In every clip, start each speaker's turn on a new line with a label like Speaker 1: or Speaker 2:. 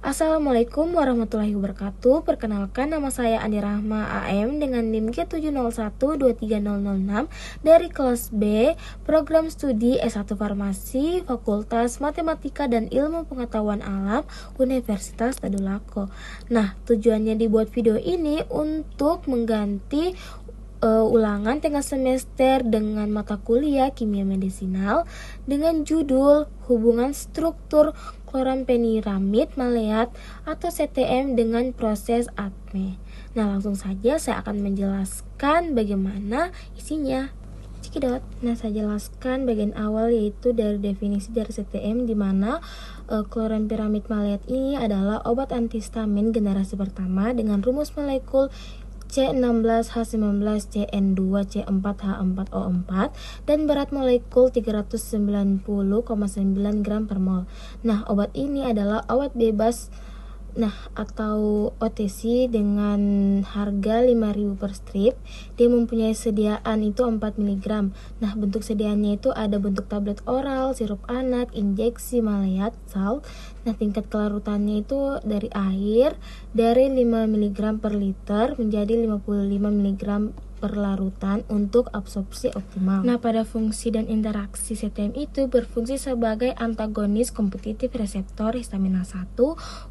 Speaker 1: Assalamualaikum warahmatullahi wabarakatuh. Perkenalkan, nama saya Andi Rahma AM dengan NIM G701-23006 dari kelas B, Program Studi S1 Farmasi, Fakultas Matematika dan Ilmu Pengetahuan Alam, Universitas Tadulako. Nah, tujuannya dibuat video ini untuk mengganti ulangan tengah semester dengan mata kuliah kimia medisinal dengan judul hubungan struktur kloramfeniramid maleat atau CTM dengan proses ATME. Nah, langsung saja saya akan menjelaskan bagaimana isinya. Cekidot. Nah, saya jelaskan bagian awal yaitu dari definisi dari CTM, di mana kloramfeniramid maleat ini adalah obat antihistamin generasi pertama dengan rumus molekul C16H19CN2C4H4O4 dan berat molekul 390,9 gram per mol. Nah, obat ini adalah obat bebas atau OTC dengan harga 5.000 per strip. Dia mempunyai sediaan itu 4 mg. Nah, bentuk sediaannya itu ada bentuk tablet oral, sirup anak, injeksi, maleat, salt. Nah, tingkat kelarutannya itu dari air dari 5 mg per liter menjadi 55 mg per larutan untuk absorpsi optimal. Nah, pada fungsi dan interaksi CTM itu berfungsi sebagai antagonis kompetitif reseptor histamina 1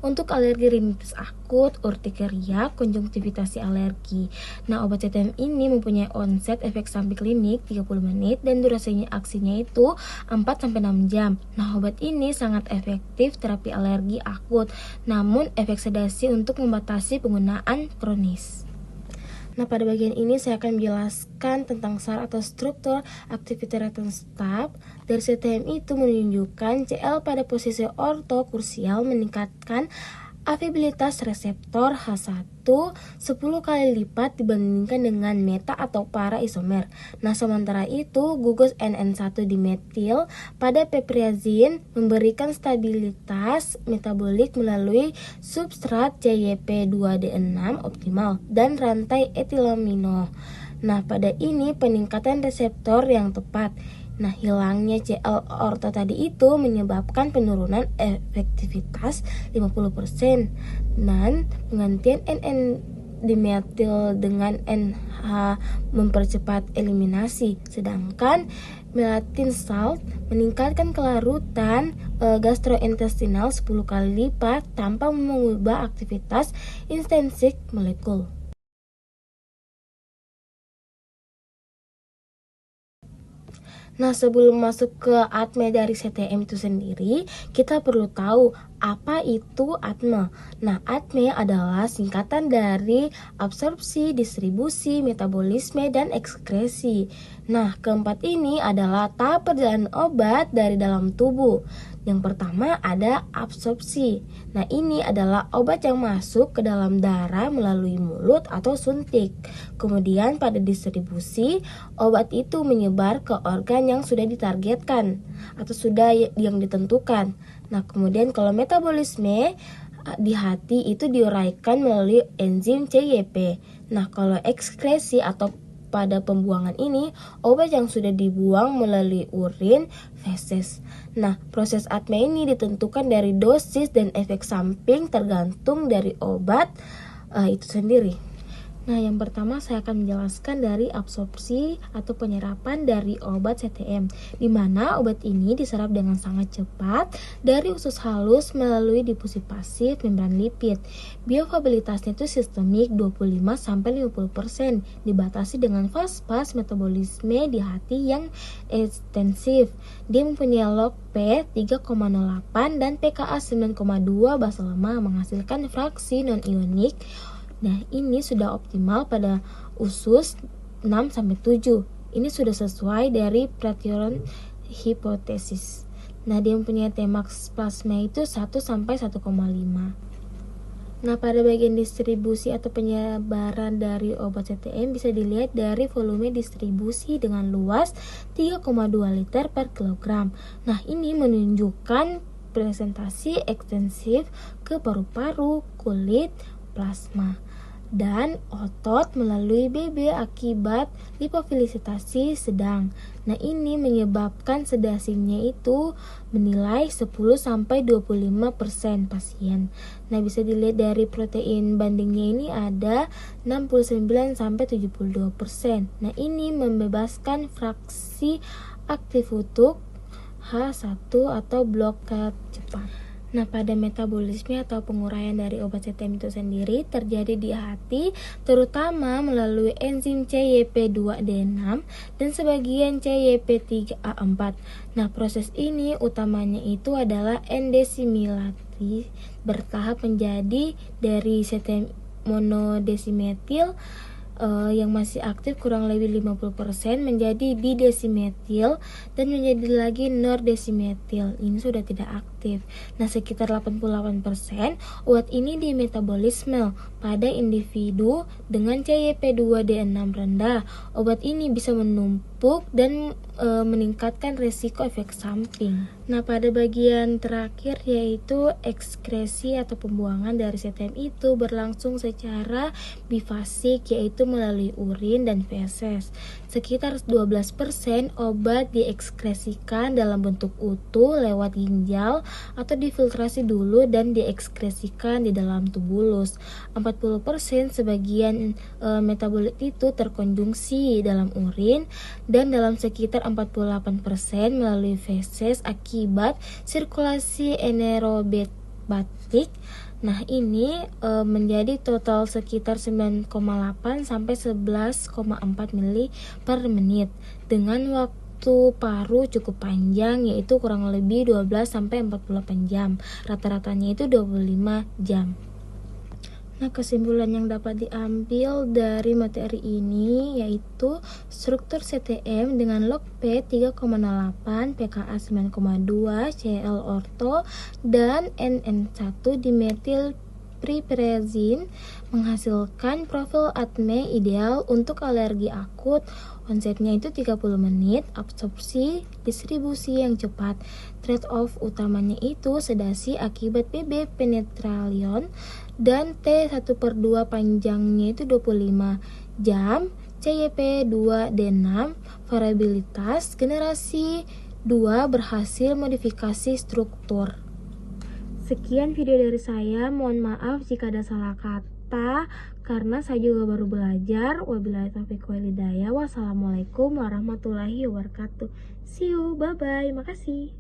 Speaker 1: untuk alergi rinitis akut, urtikeria, konjungtivitis alergi. Nah, obat CTM ini mempunyai onset efek samping klinik 30 menit dan durasinya aksinya itu 4-6 jam. Nah, obat ini sangat efektif terapi alergi akut, namun efek sedasi untuk membatasi penggunaan kronis. Nah, pada bagian ini saya akan menjelaskan tentang syarat atau struktur activity response dari CTM itu menunjukkan CL pada posisi orto krusial meningkatkan afilitas reseptor H1 10 kali lipat dibandingkan dengan meta atau para isomer. Nah, sementara itu gugus NN1 dimetil pada piperazine memberikan stabilitas metabolik melalui substrat CYP2D6 optimal dan rantai etilamino. Nah, pada ini peningkatan reseptor yang tepat. Nah, hilangnya CL orto tadi itu menyebabkan penurunan efektivitas 50% dan penggantian NN dimetil dengan NH mempercepat eliminasi, sedangkan melatonin salt meningkatkan kelarutan gastrointestinal 10 kali lipat tanpa mengubah aktivitas intrinsik molekul. Nah, sebelum masuk ke ATME dari CTM itu sendiri, kita perlu tahu apa itu ATME. Nah, ATME adalah singkatan dari absorpsi, distribusi, metabolisme, dan ekskresi. Nah, keempat ini adalah tahap perjalanan obat dari dalam tubuh. Yang pertama ada absorpsi. Nah, ini adalah obat yang masuk ke dalam darah melalui mulut atau suntik. Kemudian pada distribusi, obat itu menyebar ke organ yang sudah ditargetkan atau sudah yang ditentukan. Nah, kemudian kalau metabolisme di hati itu diuraikan melalui enzim CYP. Nah, kalau ekskresi atau pada pembuangan ini, obat yang sudah dibuang melalui urin, feses. Nah, proses ATME ini ditentukan dari dosis dan efek samping tergantung dari obat itu sendiri. Nah, yang pertama saya akan menjelaskan dari absorpsi atau penyerapan dari obat CTM, di mana obat ini diserap dengan sangat cepat dari usus halus melalui difusi pasif membran lipid. Bioavailabilitasnya itu sistemik 25-50%, dibatasi dengan fase metabolisme di hati yang ekstensif. Dia mempunyai log P 3,08 dan pKa 9,2 basa lemah, menghasilkan fraksi non-ionik. Nah, ini sudah optimal pada usus 6-7. Ini sudah sesuai dari Praetorian hipotesis. Nah, dia mempunyai Tmax plasma itu 1-1,5. Nah, pada bagian distribusi atau penyebaran dari obat CTM bisa dilihat dari volume distribusi dengan luas 3,2 liter per kilogram. Nah, ini menunjukkan presentasi ekstensif ke paru-paru, kulit, plasma. dan otot melalui BB akibat lipofilisitasi sedang. Nah, ini menyebabkan sedasinya itu menilai 10-25% pasien. Nah, bisa dilihat dari protein bandingnya ini ada 69-72%. Nah, ini membebaskan fraksi aktif untuk H1 atau blokade cepat. Nah, pada metabolisme atau penguraian dari obat CTM itu sendiri terjadi di hati, terutama melalui enzim CYP2D6 dan sebagian CYP3A4. Nah, proses ini utamanya itu adalah endesimilasi bertahap menjadi dari CTM monodesimetil yang masih aktif kurang lebih 50% menjadi didesimetil dan menjadi lagi nordesimetil. Ini sudah tidak aktif. Nah, sekitar 88% obat ini di metabolisme pada individu dengan CYP2D6 rendah. Obat ini bisa menumpuk dan meningkatkan resiko efek samping. Nah, pada bagian terakhir yaitu ekskresi atau pembuangan dari CTM itu berlangsung secara bifasik, yaitu melalui urin dan feses. Sekitar 12% obat diekskresikan dalam bentuk utuh lewat ginjal atau difiltrasi dulu dan diekskresikan di dalam tubulus. 40% sebagian metabolit itu terkonsumsi dalam urin dan dalam sekitar 48% melalui feses akibat sirkulasi anaerobik. Nah, ini menjadi total sekitar 9,8 sampai 11,4 mili per menit dengan waktu paru cukup panjang, yaitu kurang lebih 12 sampai 48 jam. Rata-ratanya itu 25 jam. Nah, kesimpulan yang dapat diambil dari materi ini yaitu struktur CTM dengan log P 3,08, pKa 9,2, Cl orto, dan NN1 dimetil piperazine menghasilkan profil ATME ideal untuk alergi akut. Onsetnya itu 30 menit, absorpsi, distribusi yang cepat. Trade-off utamanya itu sedasi akibat PB penetralion dan T1/2 panjangnya itu 25 jam, CYP2D6, variabilitas generasi 2 berhasil modifikasi struktur. Sekian video dari saya, mohon maaf jika ada salah kata karena saya juga baru belajar. Wabillahi taufiq wal hidayah. Wassalamualaikum warahmatullahi wabarakatuh. See you, bye bye, makasih.